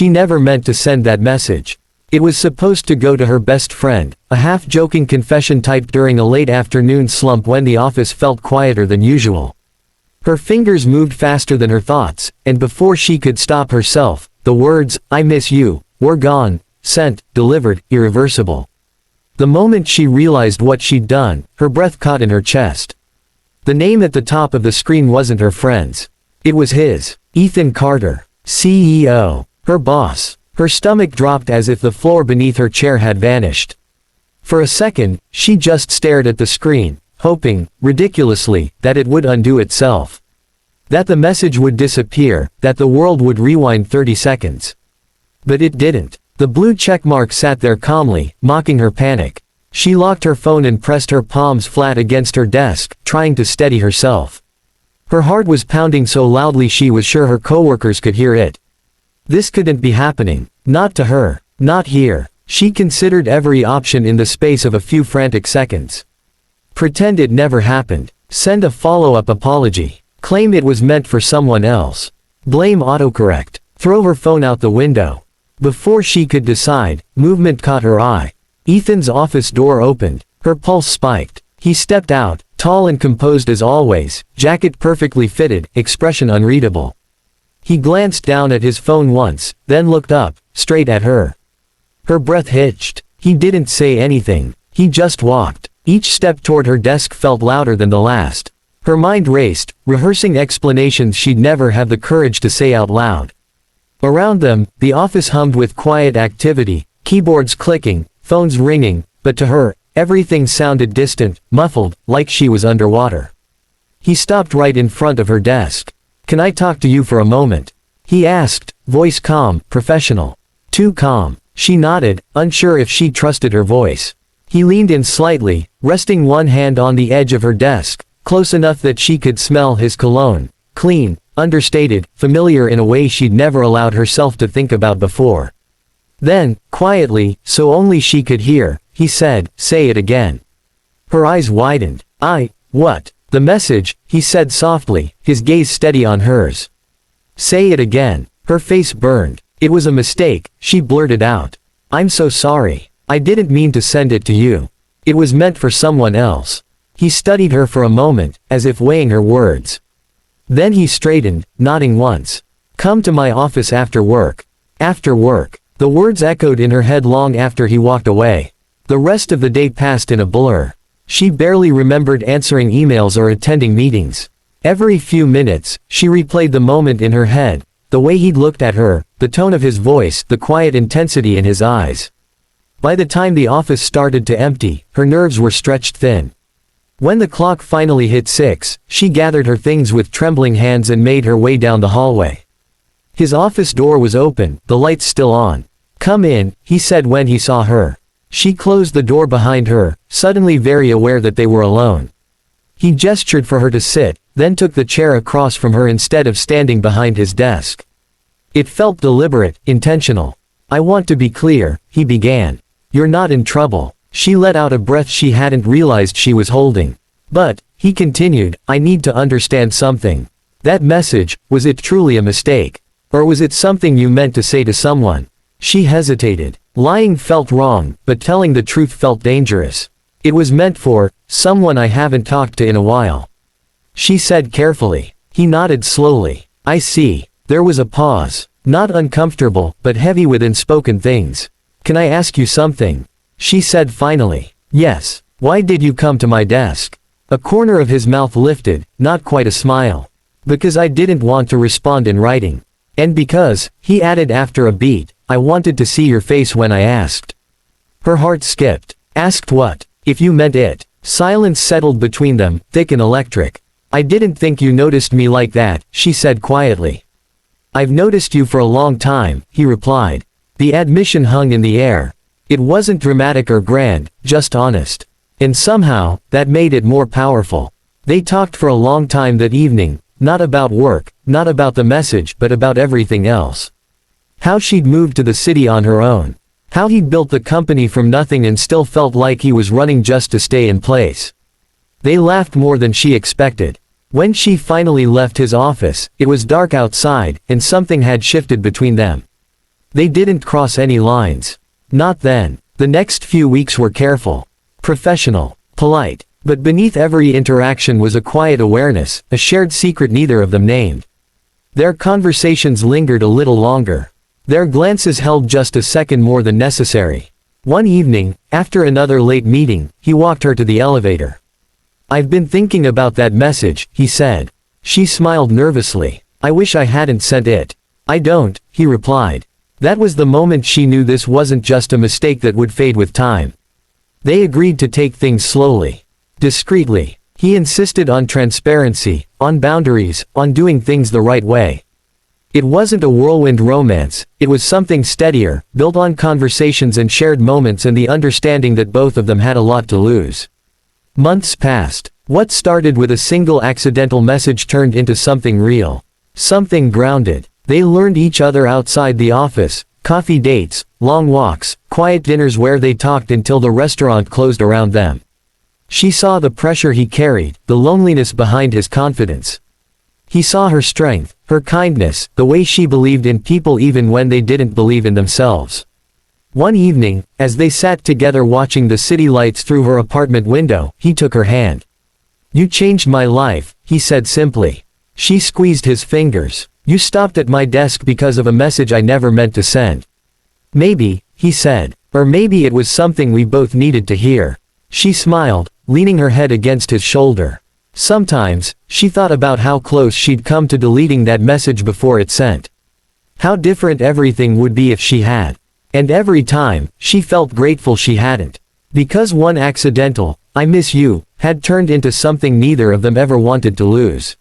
She never meant to send that message. It was supposed to go to her best friend, a half-joking confession typed during a late afternoon slump when the office felt quieter than usual. Her fingers moved faster than her thoughts, and before she could stop herself, the words, "I miss you," were gone, sent, delivered, irreversible. The moment she realized what she'd done, her breath caught in her chest. The name at the top of the screen wasn't her friend's. It was his. Ethan Carter, CEO. Her boss. Her stomach dropped as if the floor beneath her chair had vanished. For a second, she just stared at the screen, hoping, ridiculously, that it would undo itself. That the message would disappear, that the world would rewind 30 seconds. But it didn't. The blue checkmark sat there calmly, mocking her panic. She locked her phone and pressed her palms flat against her desk, trying to steady herself. Her heart was pounding so loudly she was sure her coworkers could hear it. This couldn't be happening. Not to her. Not here. She considered every option in the space of a few frantic seconds. Pretend it never happened. Send a follow-up apology. Claim it was meant for someone else. Blame autocorrect. Throw her phone out the window. Before she could decide, movement caught her eye. Ethan's office door opened. Her pulse spiked. He stepped out, tall and composed as always, jacket perfectly fitted, expression unreadable. He glanced down at his phone once, then looked up, straight at her. Her breath hitched. He didn't say anything. He just walked. Each step toward her desk felt louder than the last. Her mind raced, rehearsing explanations she'd never have the courage to say out loud. Around them, the office hummed with quiet activity, keyboards clicking, phones ringing, but to her, everything sounded distant, muffled, like she was underwater. He stopped right in front of her desk. "Can I talk to you for a moment?" he asked, voice calm, professional. Too calm. She nodded, unsure if she trusted her voice. He leaned in slightly, resting one hand on the edge of her desk, close enough that she could smell his cologne. Clean, understated, familiar in a way she'd never allowed herself to think about before. Then, quietly, so only she could hear, he said, "Say it again." Her eyes widened. What? The message, he said softly, his gaze steady on hers. "Say it again." Her face burned. It was a mistake, she blurted out. "I'm so sorry. I didn't mean to send it to you. It was meant for someone else." He studied her for a moment, as if weighing her words. Then he straightened, nodding once. "Come to my office after work." After work. The words echoed in her head long after he walked away. The rest of the day passed in a blur. She barely remembered answering emails or attending meetings. Every few minutes, she replayed the moment in her head, the way he'd looked at her, the tone of his voice, the quiet intensity in his eyes. By the time the office started to empty, her nerves were stretched thin. When the clock finally hit 6, she gathered her things with trembling hands and made her way down the hallway. His office door was open, the lights still on. "Come in," he said when he saw her. She closed the door behind her, suddenly very aware that they were alone. He gestured for her to sit, then took the chair across from her instead of standing behind his desk. It felt deliberate, intentional. "I want to be clear," he began. "You're not in trouble." She let out a breath she hadn't realized she was holding. "But," he continued, "I need to understand something. That message, was it truly a mistake? Or was it something you meant to say to someone?" She hesitated. Lying felt wrong, but telling the truth felt dangerous. "It was meant for someone I haven't talked to in a while," she said carefully. He nodded slowly. "I see." There was a pause. Not uncomfortable, but heavy with unspoken things. "Can I ask you something?" she said finally. "Yes." "Why did you come to my desk?" A corner of his mouth lifted, not quite a smile. "Because I didn't want to respond in writing. And because," he added after a beat, "I wanted to see your face when I asked." Her heart skipped. Asked what? If you meant it. Silence settled between them, thick and electric. "I didn't think you noticed me like that," she said quietly. "I've noticed you for a long time," he replied. The admission hung in the air. It wasn't dramatic or grand, just honest. And somehow, that made it more powerful. They talked for a long time that evening, not about work, not about the message, but about everything else. How she'd moved to the city on her own. How he'd built the company from nothing and still felt like he was running just to stay in place. They laughed more than she expected. When she finally left his office, it was dark outside, and something had shifted between them. They didn't cross any lines. Not then. The next few weeks were careful, professional, polite. But beneath every interaction was a quiet awareness, a shared secret neither of them named. Their conversations lingered a little longer. Their glances held just a second more than necessary. One evening, after another late meeting, he walked her to the elevator. "I've been thinking about that message," he said. She smiled nervously. "I wish I hadn't sent it." "I don't," he replied. That was the moment she knew this wasn't just a mistake that would fade with time. They agreed to take things slowly. Discreetly. He insisted on transparency, on boundaries, on doing things the right way. It wasn't a whirlwind romance, it was something steadier, built on conversations and shared moments and the understanding that both of them had a lot to lose. Months passed. What started with a single accidental message turned into something real. Something grounded. They learned each other outside the office, coffee dates, long walks, quiet dinners where they talked until the restaurant closed around them. She saw the pressure he carried, the loneliness behind his confidence. He saw her strength, her kindness, the way she believed in people even when they didn't believe in themselves. One evening, as they sat together watching the city lights through her apartment window, he took her hand. "You changed my life," he said simply. She squeezed his fingers. "You stopped at my desk because of a message I never meant to send." "Maybe," he said. "Or maybe it was something we both needed to hear." She smiled, leaning her head against his shoulder. Sometimes, she thought about how close she'd come to deleting that message before it sent. How different everything would be if she had. And every time, she felt grateful she hadn't. Because one accidental, "I miss you," had turned into something neither of them ever wanted to lose.